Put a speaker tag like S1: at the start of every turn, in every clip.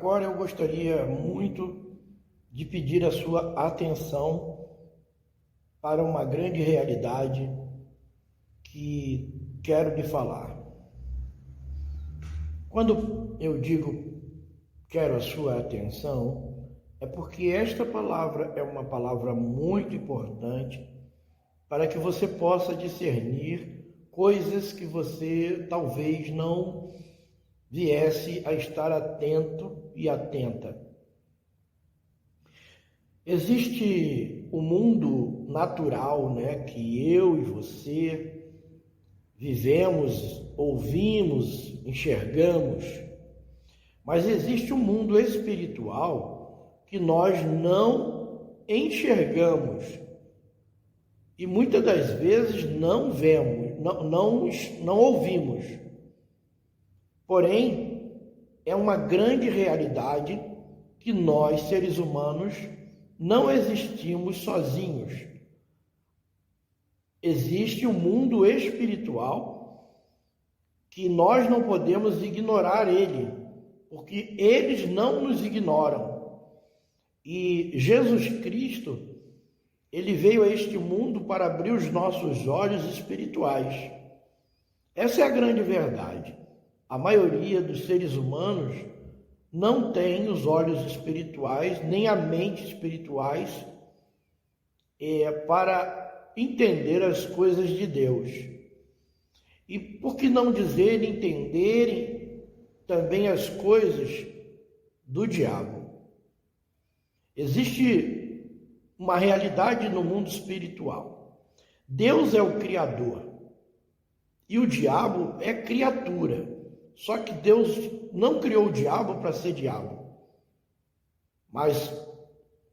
S1: Agora eu gostaria muito de pedir a sua atenção para uma grande realidade que quero lhe falar. Quando eu digo quero a sua atenção, é porque esta palavra é uma palavra muito importante para que você possa discernir coisas que você talvez não viesse a estar atento e atenta. Existe o mundo natural, que eu e você vivemos, ouvimos, enxergamos, mas existe um mundo espiritual que nós não enxergamos e muitas das vezes não vemos, não ouvimos. Porém, é uma grande realidade que nós, seres humanos, não existimos sozinhos. Existe um mundo espiritual que nós não podemos ignorar ele, porque eles não nos ignoram. E Jesus Cristo, ele veio a este mundo para abrir os nossos olhos espirituais. Essa é a grande verdade. A maioria dos seres humanos não tem os olhos espirituais, nem a mente espirituais para entender as coisas de Deus. E por que não dizer entenderem também as coisas do diabo? Existe uma realidade no mundo espiritual. Deus é o Criador e o diabo é criatura. Só que Deus não criou o diabo para ser diabo. Mas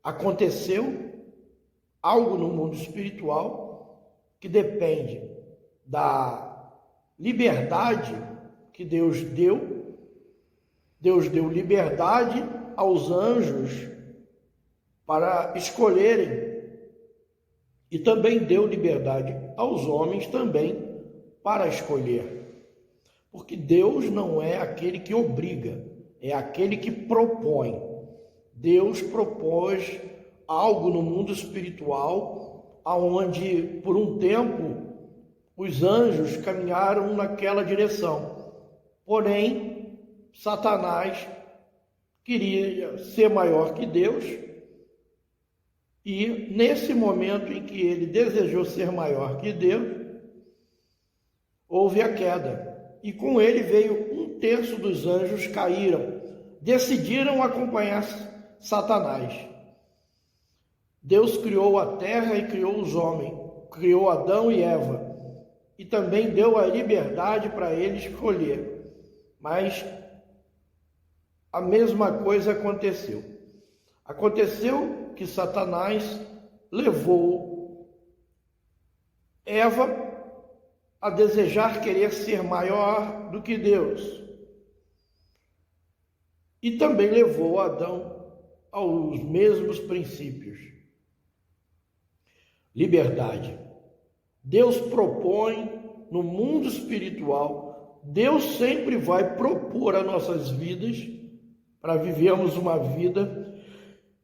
S1: aconteceu algo no mundo espiritual que depende da liberdade que Deus deu. Deus deu liberdade aos anjos para escolherem. E também deu liberdade aos homens também para escolher. Porque Deus não é aquele que obriga, é aquele que propõe. Deus propôs algo no mundo espiritual, onde por um tempo os anjos caminharam naquela direção. Porém, Satanás queria ser maior que Deus, e nesse momento em que ele desejou ser maior que Deus, houve a queda. E com ele veio 1/3 dos anjos caíram, decidiram acompanhar Satanás. Deus criou a terra e criou os homens, criou Adão e Eva, e também deu a liberdade para ele escolher. Mas a mesma coisa aconteceu. Aconteceu que Satanás levou Eva a desejar querer ser maior do que Deus. E também levou Adão aos mesmos princípios. Liberdade. Deus propõe no mundo espiritual, Deus sempre vai propor a nossas vidas para vivermos uma vida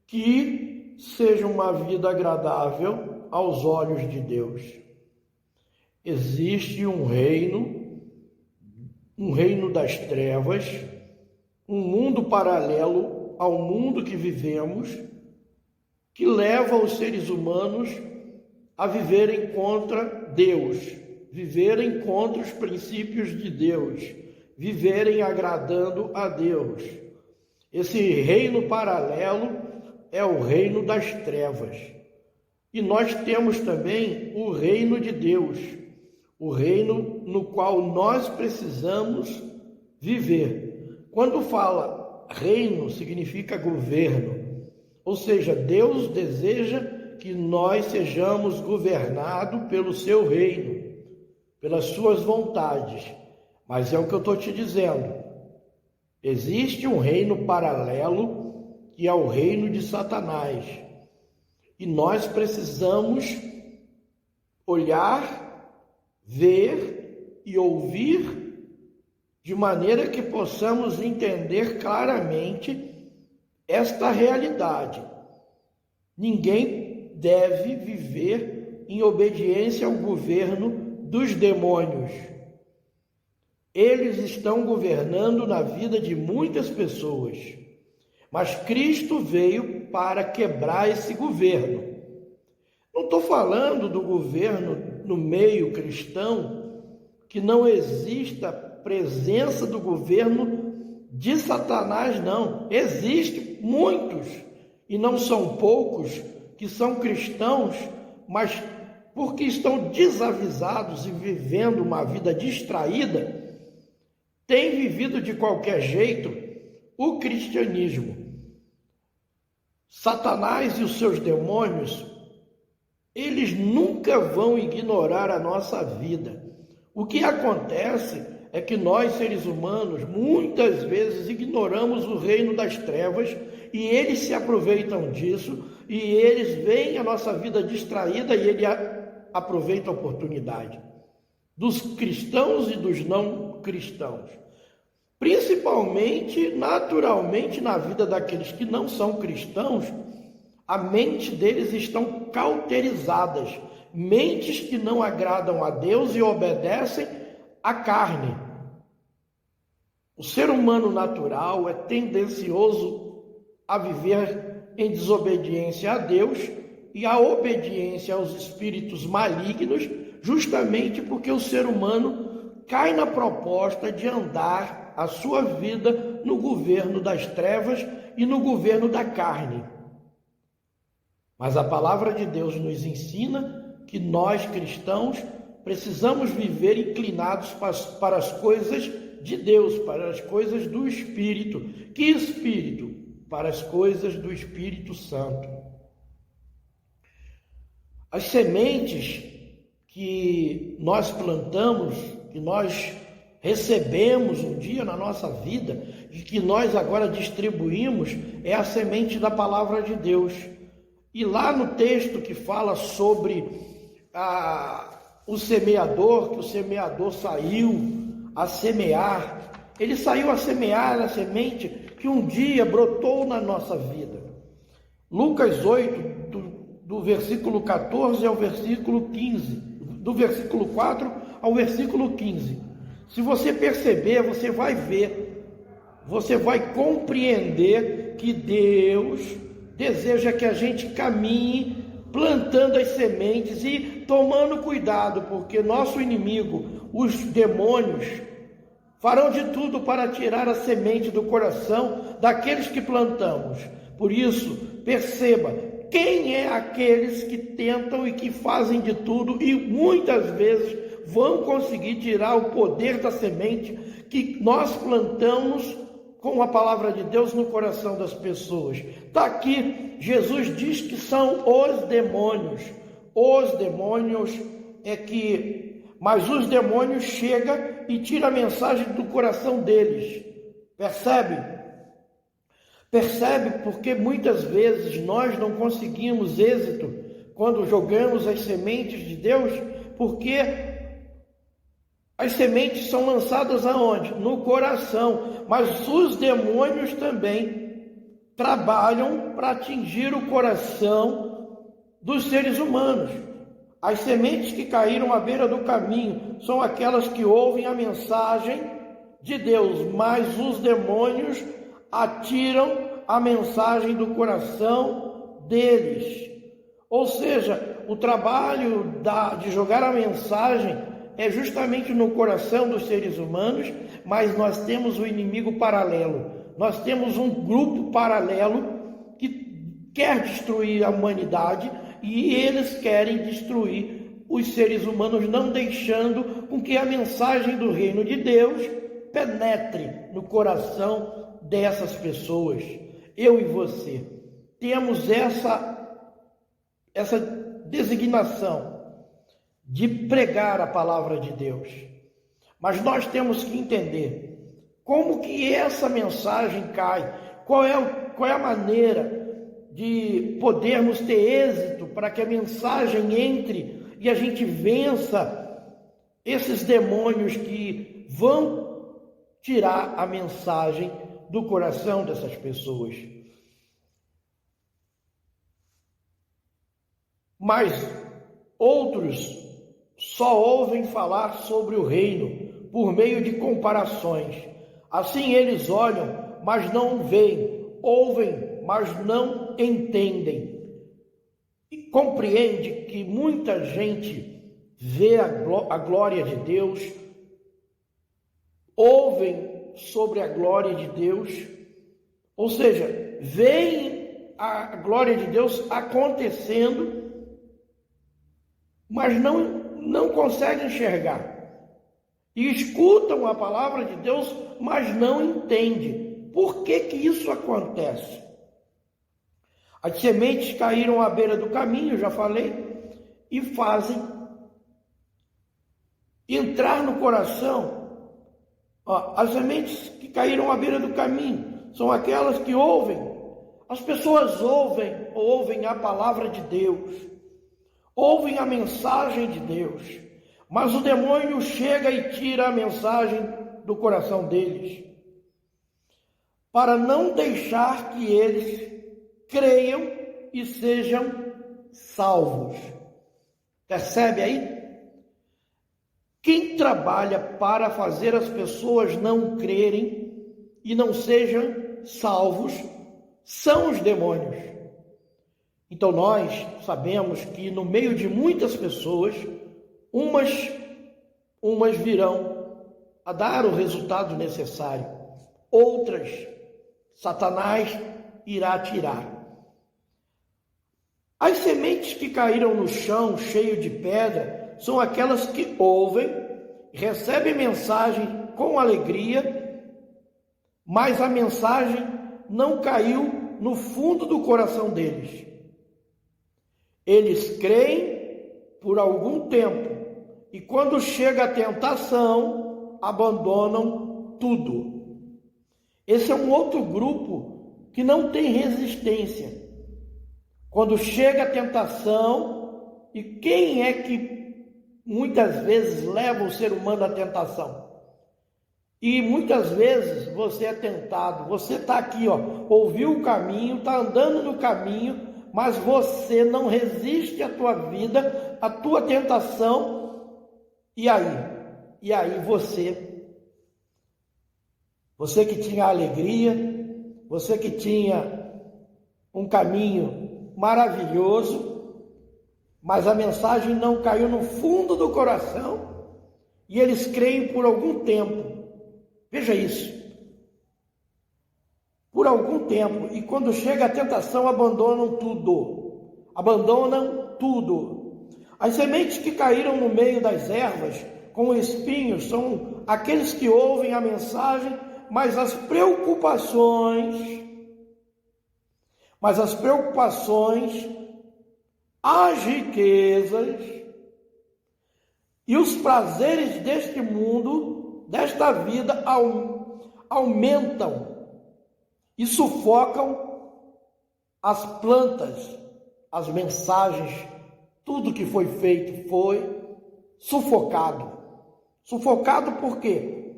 S1: que seja uma vida agradável aos olhos de Deus. Existe um reino das trevas, um mundo paralelo ao mundo que vivemos, que leva os seres humanos a viverem contra Deus, viverem contra os princípios de Deus, viverem agradando a Deus. Esse reino paralelo é o reino das trevas. E nós temos também o reino de Deus, o reino no qual nós precisamos viver. Quando fala reino, significa governo, ou seja, Deus deseja que nós sejamos governados pelo seu reino, pelas suas vontades. Mas é o que eu estou te dizendo. Existe um reino paralelo que é o reino de Satanás. E nós precisamos olhar, ver e ouvir de maneira que possamos entender claramente esta realidade. Ninguém deve viver em obediência ao governo dos demônios. Eles estão governando na vida de muitas pessoas, mas Cristo veio para quebrar esse governo. Não estou falando do governo no meio cristão, que não exista presença do governo de Satanás, não. Existem muitos, e não são poucos, que são cristãos, mas porque estão desavisados e vivendo uma vida distraída, têm vivido de qualquer jeito o cristianismo. Satanás e os seus demônios, eles nunca vão ignorar a nossa vida. O que acontece é que nós, seres humanos, muitas vezes ignoramos o reino das trevas e eles se aproveitam disso e eles veem a nossa vida distraída e ele aproveita a oportunidade dos cristãos e dos não cristãos. Principalmente, naturalmente, na vida daqueles que não são cristãos, a mente deles estão cauterizadas, mentes que não agradam a Deus e obedecem à carne. O ser humano natural é tendencioso a viver em desobediência a Deus e a obediência aos espíritos malignos, justamente porque o ser humano cai na proposta de andar a sua vida no governo das trevas e no governo da carne. Mas a palavra de Deus nos ensina que nós, cristãos, precisamos viver inclinados para as coisas de Deus, para as coisas do Espírito. Que Espírito? Para as coisas do Espírito Santo. As sementes que nós plantamos, que nós recebemos um dia na nossa vida e que nós agora distribuímos, é a semente da palavra de Deus. E lá no texto que fala sobre o semeador, que o semeador saiu a semear, ele saiu a semear a semente que um dia brotou na nossa vida. Lucas 8, do versículo 14 ao versículo 15, do versículo 4 ao versículo 15. Se você perceber, você vai ver, você vai compreender que Deus deseja que a gente caminhe plantando as sementes e tomando cuidado, porque nosso inimigo, os demônios, farão de tudo para tirar a semente do coração daqueles que plantamos. Por isso, perceba, quem é aqueles que tentam e que fazem de tudo e muitas vezes vão conseguir tirar o poder da semente que nós plantamos com a palavra de Deus no coração das pessoas. Está aqui, Jesus diz que são os demônios. Os demônios mas os demônios chegam e tiram a mensagem do coração deles. Percebe? Percebe porque muitas vezes nós não conseguimos êxito quando jogamos as sementes de Deus, porque as sementes são lançadas aonde? No coração. Mas os demônios também trabalham para atingir o coração dos seres humanos. As sementes que caíram à beira do caminho são aquelas que ouvem a mensagem de Deus, mas os demônios atiram a mensagem do coração deles. Ou seja, o trabalho de jogar a mensagem é justamente no coração dos seres humanos, mas nós temos um inimigo paralelo. Nós temos um grupo paralelo que quer destruir a humanidade e eles querem destruir os seres humanos, não deixando com que a mensagem do reino de Deus penetre no coração dessas pessoas. Eu e você temos essa designação de pregar a palavra de Deus. Mas nós temos que entender como que essa mensagem cai, qual é a maneira de podermos ter êxito para que a mensagem entre e a gente vença esses demônios que vão tirar a mensagem do coração dessas pessoas. mas outros só ouvem falar sobre o reino por meio de comparações. Assim eles olham, mas não veem, ouvem, mas não entendem. E compreende que muita gente vê a glória de Deus, ouvem sobre a glória de Deus, ou seja, veem a glória de Deus acontecendo, mas não conseguem enxergar. E escutam a palavra de Deus, mas não entendem. Por que que isso acontece? As sementes caíram à beira do caminho, já falei, e fazem entrar no coração. As sementes que caíram à beira do caminho são aquelas que ouvem. As pessoas ouvem a palavra de Deus, ouvem a mensagem de Deus, mas o demônio chega e tira a mensagem do coração deles, para não deixar que eles creiam e sejam salvos. Percebe aí? Quem trabalha para fazer as pessoas não crerem e não sejam salvos são os demônios. Então nós sabemos que no meio de muitas pessoas, umas virão a dar o resultado necessário, outras Satanás irá tirar. As sementes que caíram no chão cheio de pedra são aquelas que ouvem, recebem mensagem com alegria, mas a mensagem não caiu no fundo do coração deles. Eles creem por algum tempo e quando chega a tentação, abandonam tudo. Esse é um outro grupo que não tem resistência. Quando chega a tentação, e quem é que muitas vezes leva o ser humano à tentação? E muitas vezes você é tentado, você está aqui, ouviu o caminho, está andando no caminho, mas você não resiste à tua vida, à tua tentação, e aí você que tinha alegria, você que tinha um caminho maravilhoso, mas a mensagem não caiu no fundo do coração, e eles creem por algum tempo. Veja isso. Por algum tempo, e quando chega a tentação, abandonam tudo. As sementes que caíram no meio das ervas, com espinhos, são aqueles que ouvem a mensagem, mas as preocupações, as riquezas e os prazeres deste mundo, desta vida, aumentam e sufocam as plantas, as mensagens, tudo que foi feito foi sufocado. Sufocado por quê?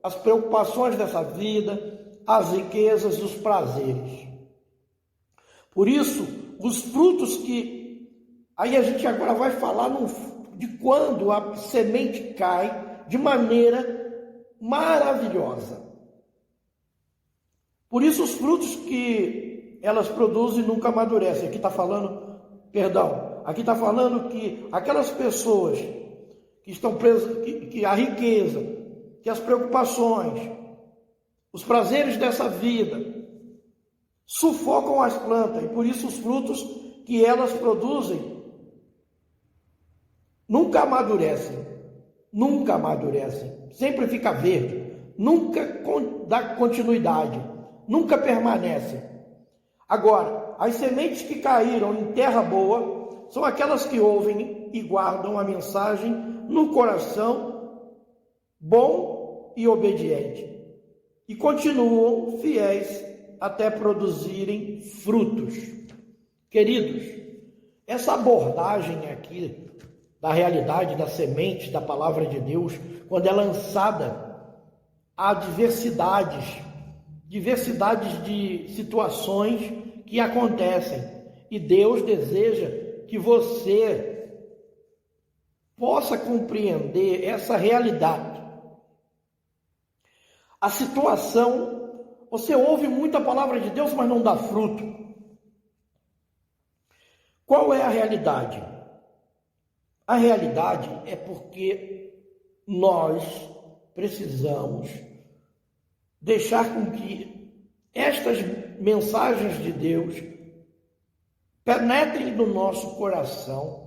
S1: As preocupações dessa vida, as riquezas e os prazeres. Por isso, os frutos que... Aí a gente agora vai falar de quando a semente cai de maneira maravilhosa. Por isso, os frutos que elas produzem nunca amadurecem. Aqui está falando que aquelas pessoas que estão presas, que a riqueza, que as preocupações, os prazeres dessa vida sufocam as plantas, e por isso os frutos que elas produzem nunca amadurecem, sempre fica verde, nunca dá continuidade, nunca permanece. Agora, as sementes que caíram em terra boa são aquelas que ouvem e guardam a mensagem no coração bom e obediente, e continuam fiéis até produzirem frutos. Queridos, essa abordagem aqui da realidade da semente da palavra de Deus, quando é lançada, há diversidades de situações que acontecem, e Deus deseja que você possa compreender essa realidade. A situação, você ouve muita palavra de Deus, mas não dá fruto. Qual é a realidade? A realidade é porque nós precisamos deixar com que estas mensagens de Deus penetrem no nosso coração.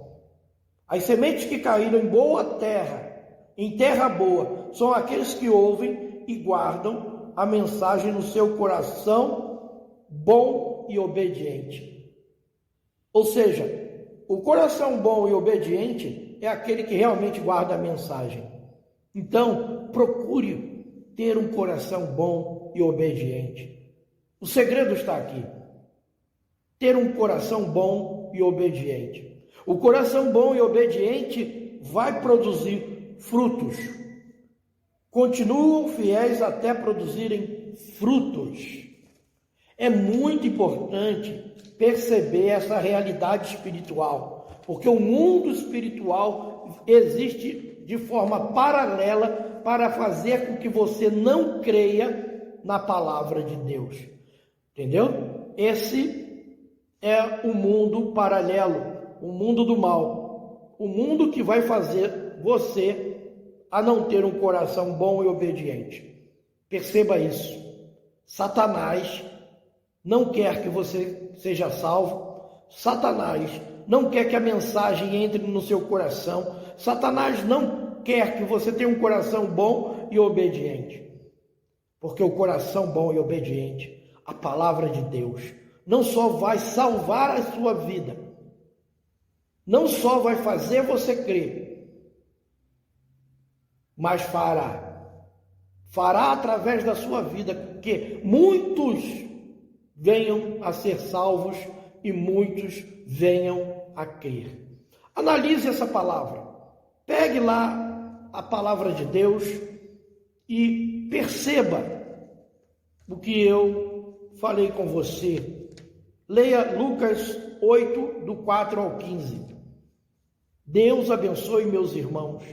S1: As sementes que caíram em boa terra, em terra boa, são aqueles que ouvem e guardam a mensagem no seu coração bom e obediente. Ou seja, o coração bom e obediente é aquele que realmente guarda a mensagem. Então, procure ter um coração bom e obediente. O segredo está aqui. Ter um coração bom e obediente. O coração bom e obediente vai produzir frutos. Continuam fiéis até produzirem frutos. É muito importante perceber essa realidade espiritual, porque o mundo espiritual existe de forma paralela para fazer com que você não creia na palavra de Deus. Entendeu? Esse é o mundo paralelo. O mundo do mal, o mundo que vai fazer você a não ter um coração bom e obediente. Perceba isso. Satanás não quer que você seja salvo. Satanás não quer que a mensagem entre no seu coração. Satanás não quer que você tenha um coração bom e obediente. Porque o coração bom e obediente, a palavra de Deus, não só vai salvar a sua vida, não só vai fazer você crer, mas fará através da sua vida que muitos venham a ser salvos e muitos venham a crer. Analise essa palavra, pegue lá a palavra de Deus e perceba o que eu falei com você. Leia Lucas 8, do 4 ao 15. Deus abençoe meus irmãos.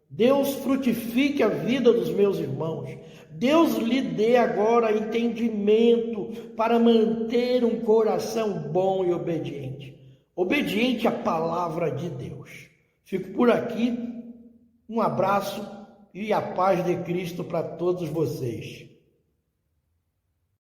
S1: Deus frutifique a vida dos meus irmãos. Deus lhe dê agora entendimento para manter um coração bom e obediente. Obediente à palavra de Deus. Fico por aqui. Um abraço e a paz de Cristo para todos vocês.